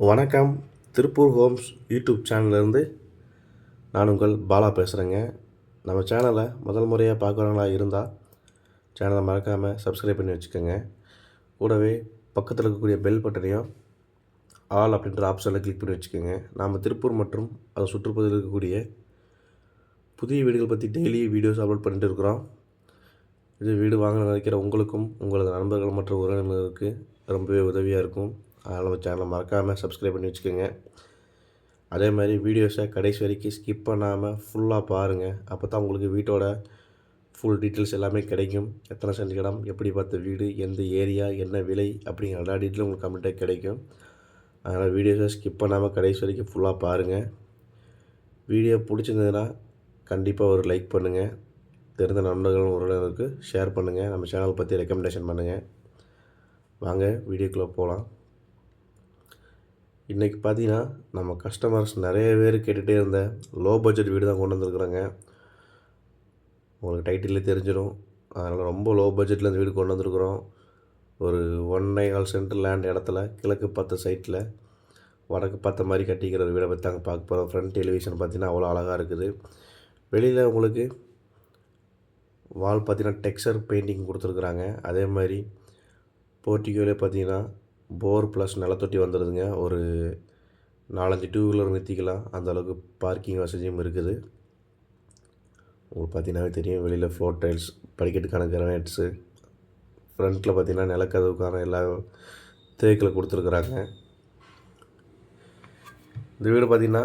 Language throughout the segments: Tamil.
வணக்கம். திருப்பூர் ஹோம்ஸ் யூடியூப் சேனல்லேருந்து நான் உங்கள் பாலா பேசுகிறேங்க. நம்ம சேனலை முதல் முறையாக பார்க்குறவங்களா இருந்தால் சேனலை மறக்காமல் சப்ஸ்கிரைப் பண்ணி வச்சுக்கோங்க. கூடவே பக்கத்தில் இருக்கக்கூடிய பெல் பட்டனையும் ஆல் அப்படின்ற ஆப்ஷனில் கிளிக் பண்ணி வச்சுக்கோங்க. நாம் திருப்பூர் மற்றும் அதை சுற்றுப்பகுதியில் இருக்கக்கூடிய புதிய வீடுகள் பற்றி டெய்லி வீடியோஸ் அப்லோட் பண்ணிட்டு இருக்கிறோம். இது வீடு வாங்க நினைக்கிற உங்களுக்கும் உங்களது நண்பர்கள் மற்றும் உறவினர்களுக்கு ரொம்பவே உதவியாக இருக்கும். அதனால் நம்ம சேனலை மறக்காமல் சப்ஸ்கிரைப் பண்ணி வச்சுக்கோங்க. அதே மாதிரி வீடியோஸை கடைசி வரைக்கும் ஸ்கிப் பண்ணாமல் ஃபுல்லாக பாருங்கள். அப்போ தான் உங்களுக்கு வீட்டோட ஃபுல் டீட்டெயில்ஸ் எல்லாமே கிடைக்கும். எத்தனை சென்ட் இடம், எப்படி பார்த்த வீடு, எந்த ஏரியா, என்ன விலை அப்படிங்கிற எல்லா டீட்டெயிலும் உங்களுக்கு கம்ப்ளீட்டாக கிடைக்கும். அதனால் வீடியோஸை ஸ்கிப் பண்ணாமல் கடைசி வரைக்கும் ஃபுல்லாக பாருங்கள். வீடியோ பிடிச்சிருந்ததுன்னா கண்டிப்பாக ஒரு லைக் பண்ணுங்கள். தெரிந்த நண்பர்கள் உறவினருக்கு ஷேர் பண்ணுங்கள். நம்ம சேனல் பற்றி ரெக்கமெண்டேஷன் பண்ணுங்கள். வாங்க வீடியோக்குள்ளே போகலாம். இன்றைக்கி பார்த்தீங்கன்னா நம்ம கஸ்டமர்ஸ் நிறைய பேர் கேட்டுகிட்டே இருந்த லோ பட்ஜெட் வீடு தான் கொண்டு வந்துருக்குறாங்க. உங்களுக்கு டைட்டிலே தெரிஞ்சிடும். அதனால் ரொம்ப லோ பட்ஜெட்டில் இந்த வீடு கொண்டு வந்துருக்குறோம். ஒரு 1.25 சென்ட் லேண்ட் இடத்துல கிழக்கு பார்த்த சைட்டில் வடக்கு பார்த்த மாதிரி கட்டிக்கிற வீடை பற்றி தாங்க பார்க்க போகிறோம். ஃப்ரண்ட் டெலிவிஷன் பார்த்திங்கன்னா அவ்வளோ அழகாக இருக்குது. வெளியில் உங்களுக்கு வால் பார்த்திங்கன்னா டெக்ஸ்சர் பெயிண்டிங் கொடுத்துருக்குறாங்க. அதே மாதிரி போர்ட்டிகோலே பார்த்திங்கன்னா போர் ப்ளஸ் நிலத்தொட்டி வந்துடுதுங்க. ஒரு 4-5 டூ வீலர் நிறுத்திக்கலாம், அந்தளவுக்கு பார்க்கிங் வசதியும் இருக்குது. உங்களுக்கு பார்த்தீங்கன்னாவே தெரியும். வெளியில் ஃப்ளோர் டைல்ஸ், படிக்கட்டுக்கான கிரானைட்ஸு, ஃப்ரண்ட்டில் பார்த்திங்கன்னா நிலக்கதவுக்கான எல்லா தேக்கில் கொடுத்துருக்குறாங்க. இந்த வீடு பார்த்திங்கன்னா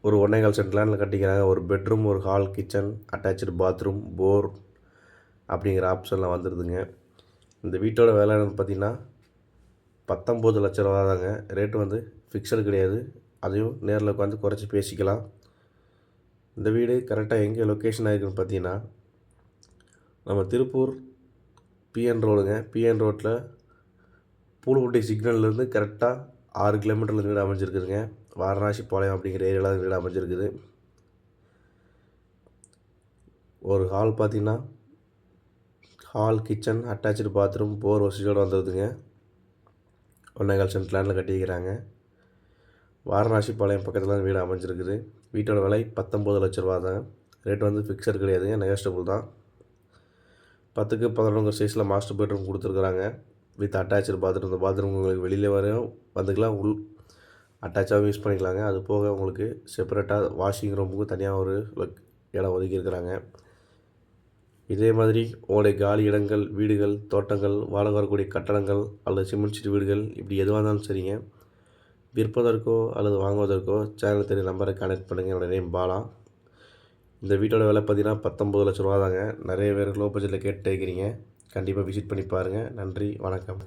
ஒரு 1.25 சென்ட் லேண்டில் கட்டிக்கிறாங்க. ஒரு பெட்ரூம், ஒரு ஹால், கிச்சன், அட்டாச்சு பாத்ரூம், போர் அப்படிங்கிற ஆப்ஷனில் வந்துடுதுங்க. இந்த வீட்டோட விலை பார்த்திங்கன்னா 19 லட்ச ரூபா தாங்க. ரேட்டு வந்து ஃபிக்ஸடு கிடையாது. அதையும் நேரில் உட்காந்து குறைச்சி பேசிக்கலாம். இந்த வீடு கரெக்டாக எங்கே லொக்கேஷன் ஆகிருக்குன்னு பார்த்தீங்கன்னா, நம்ம திருப்பூர் பிஎன் ரோடுங்க. பிஎன் ரோட்டில் பூலுக்குட்டி சிக்னல்லேருந்து கரெக்டாக 6 கிலோமீட்டரில் வீடு அமைஞ்சிருக்குதுங்க. வாரணாசி பாளையம் அப்படிங்கிற ஏரியாவில் வீடு அமைஞ்சிருக்குது. ஒரு ஹால் பார்த்திங்கன்னா ஹால், கிச்சன், அட்டாச்சு பாத்ரூம், போர் வசதியோடு வந்துடுதுங்க. 1.25 சென்ட் லேண்டில் கட்டிக்கிறாங்க. வாரணாசி பாளையம் பக்கத்தில் தான் வீடு அமைஞ்சிருக்குது. வீட்டோட விலை 19 லட்ச ரூபா தான். ரேட் வந்து ஃபிக்ஸட் கிடையாதுங்க, நெகோஷியபிள் தான். 10க்கு 11 சைஸில் மாஸ்டர் பெட்ரூம் கொடுத்துருக்குறாங்க. With attach bathroom. இந்த பாத்ரூம் உங்களுக்கு வெளியில் வரையும் வந்துக்கலாம், உள் அட்டாச்சாகவும் யூஸ் பண்ணிக்கலாங்க. அது போக உங்களுக்கு செப்பரேட்டாக வாஷிங் ரூமுக்கு தனியாக ஒரு இடம் ஒதுக்கியிருக்கிறாங்க. இதே மாதிரி உங்களுடைய காலி இடங்கள், வீடுகள், தோட்டங்கள், வாடகை வரக்கூடிய கட்டடங்கள் அல்லது சிமெண்ட் சீட் வீடுகள் இப்படி எதுவாக இருந்தாலும் சரிங்க, விற்பதற்கோ அல்லது வாங்குவதற்கோ சேனல் தெரிய நம்பரை கான்டெக்ட் பண்ணுங்கள். என்னோடய நேம் பாலா. இந்த வீட்டோட விலை பார்த்தீங்கன்னா 19 லட்ச ரூபா தாங்க. நிறைய பேர் லோ பட்ஜெட்டில் கேட்டு இருக்கிறீங்க. கண்டிப்பாக விசிட் பண்ணி பாருங்கள். நன்றி, வணக்கம்.